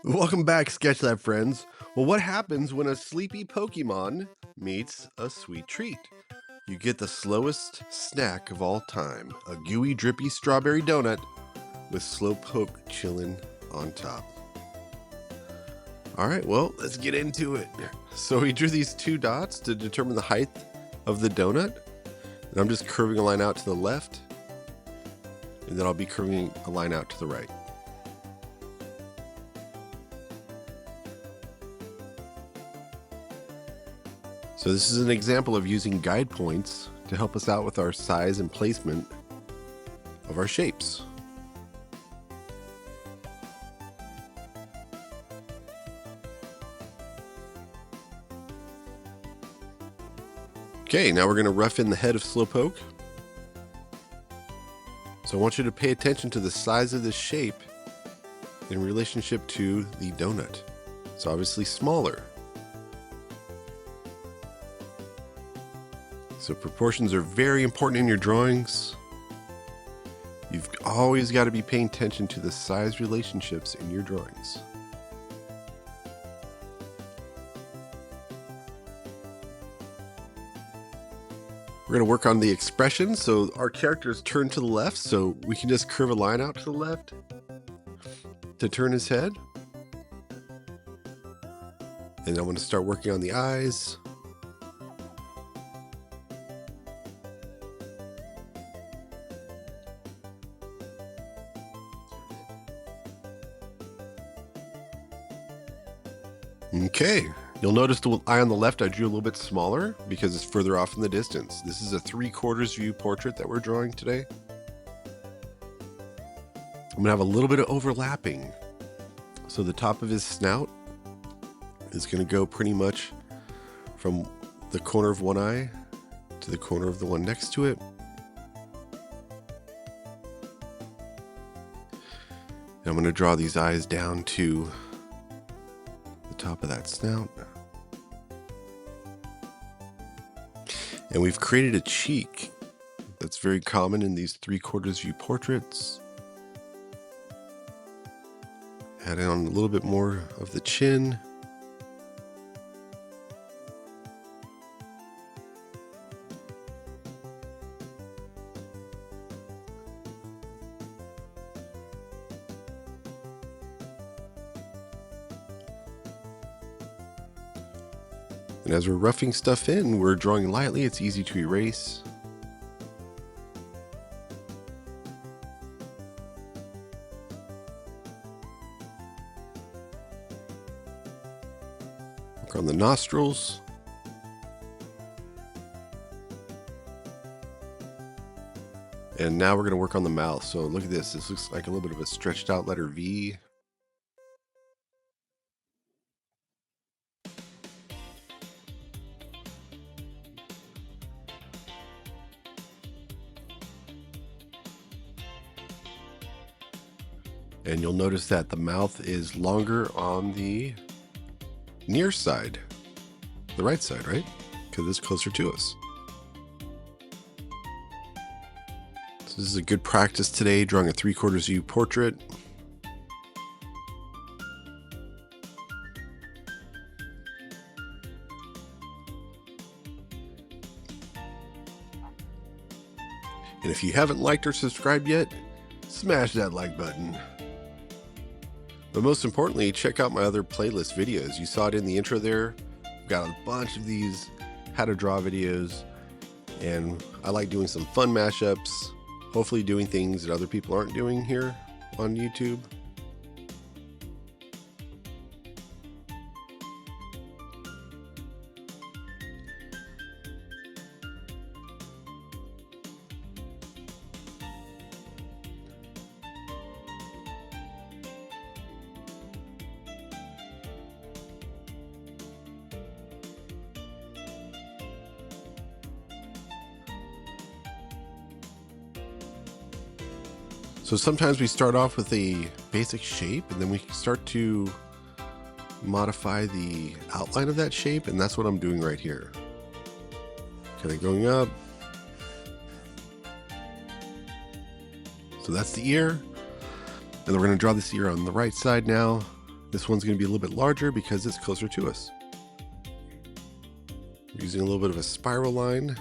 Welcome back, Sketch friends. Well, what happens when a sleepy Pokemon meets a sweet treat? You get the slowest snack of all time, a gooey, drippy strawberry donut with Slowpoke chilling on top. All right, well, let's get into it. So we drew these two dots to determine the height of the donut. And I'm just curving a line out to the left, and then I'll be curving a line out to the right. So this is an example of using guide points to help us out with our size and placement of our shapes. Okay, now we're going to rough in the head of Slowpoke. So I want you to pay attention to the size of this shape in relationship to the donut. It's obviously smaller. So proportions are very important in your drawings. You've always got to be paying attention to the size relationships in your drawings. We're going to work on the expression. So our characters turn to the left, so we can just curve a line out to the left to turn his head. And I'm going to start working on the eyes. Okay, you'll notice the eye on the left I drew a little bit smaller because it's further off in the distance. This is a 3/4 view portrait that we're drawing today. I'm gonna have a little bit of overlapping. So the top of his snout is gonna go pretty much from the corner of one eye to the corner of the one next to it. And I'm gonna draw these eyes down to top of that snout. And we've created a cheek that's very common in these 3/4 view portraits. Add on a little bit more of the chin. And as we're roughing stuff in, we're drawing lightly, it's easy to erase. Work on the nostrils. And now we're going to work on the mouth. So look at this. This looks like a little bit of a stretched out letter V. And you'll notice that the mouth is longer on the near side, the right side, right? Because it's closer to us. So this is a good practice today, drawing a 3/4 view portrait. And if you haven't liked or subscribed yet, smash that like button. But most importantly, check out my other playlist videos. You saw it in the intro there. I've got a bunch of these how to draw videos, and I like doing some fun mashups, hopefully doing things that other people aren't doing here on YouTube. So sometimes we start off with a basic shape and then we start to modify the outline of that shape, and that's what I'm doing right here. Kind of going up. So that's the ear. And then we're going to draw this ear on the right side now. This one's going to be a little bit larger because it's closer to us. We're using a little bit of a spiral line.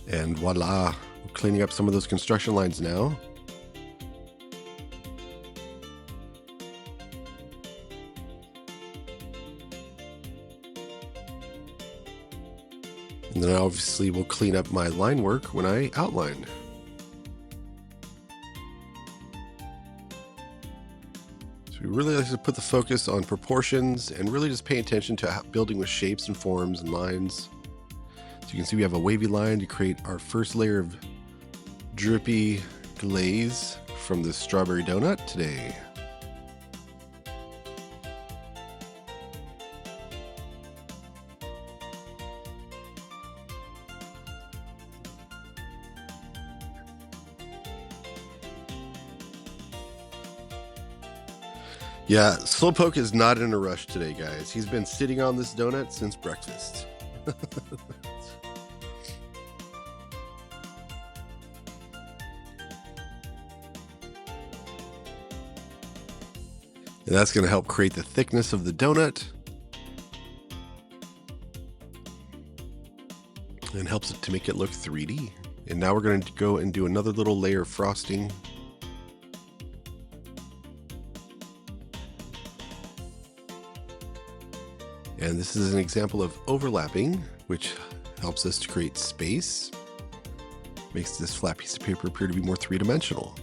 And voila, we're cleaning up some of those construction lines now. And then obviously we'll clean up my line work when I outline. So we really like to put the focus on proportions and really just pay attention to building with shapes and forms and lines. So you can see we have a wavy line to create our first layer of drippy glaze from the strawberry donut today. Yeah, Slowpoke is not in a rush today, guys. He's been sitting on this donut since breakfast. And that's going to help create the thickness of the donut. And helps it to make it look 3D. And now we're going to go and do another little layer of frosting. And this is an example of overlapping, which helps us to create space. Makes this flat piece of paper appear to be more three-dimensional.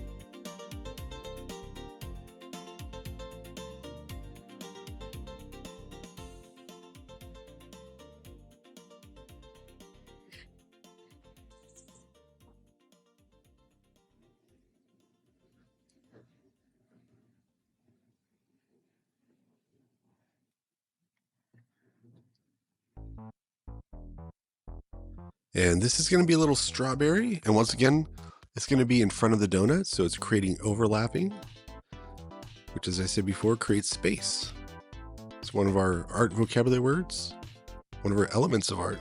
And this is going to be a little strawberry. And once again, it's going to be in front of the donut. So it's creating overlapping, which, as I said before, creates space. It's one of our art vocabulary words, one of our elements of art.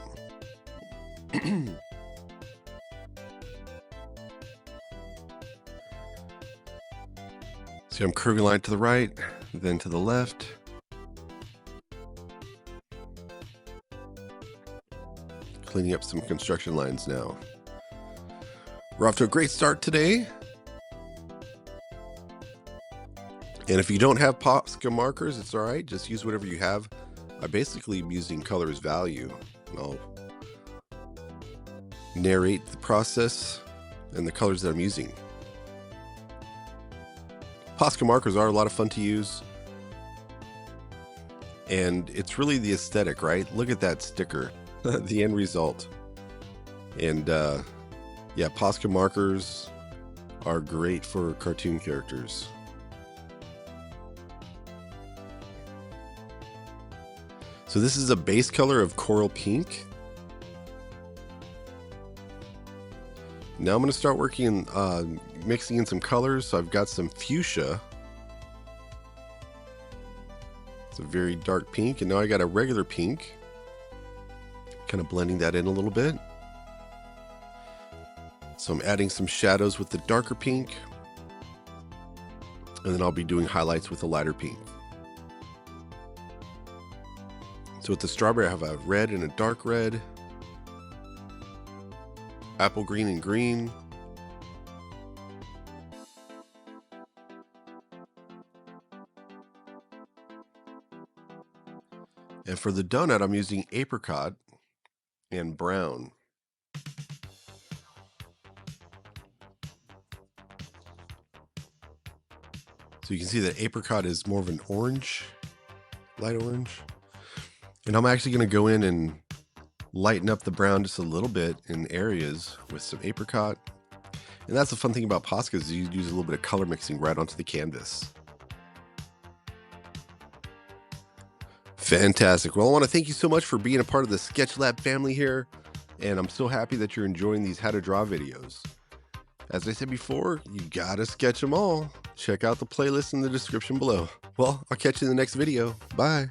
See, I'm curving line to the right, then to the left. Cleaning up some construction lines now. We're off to a great start today. And if you don't have Posca markers, it's all right. Just use whatever you have. I basically am using color as value. And I'll narrate the process and the colors that I'm using. Posca markers are a lot of fun to use. And it's really the aesthetic, right? Look at that sticker. The end result. And yeah, Posca markers are great for cartoon characters. So this is a base color of coral pink. Now I'm going to start working mixing in some colors. So I've got some fuchsia. It's a very dark pink, and now I got a regular pink. Kind of blending that in a little bit. So I'm adding some shadows with the darker pink, and then I'll be doing highlights with the lighter pink. So with the strawberry, I have a red and a dark red, apple green and green, and for the donut, I'm using apricot and brown. So you can see that apricot is more of an orange, light orange. And I'm actually going to go in and lighten up the brown just a little bit in areas with some apricot. And that's the fun thing about Posca is you use a little bit of color mixing right onto the canvas. Fantastic. Well, I want to thank you so much for being a part of the Sketch Lab family here. And I'm so happy that you're enjoying these how to draw videos. As I said before, you gotta sketch them all. Check out the playlist in the description below. Well, I'll catch you in the next video. Bye.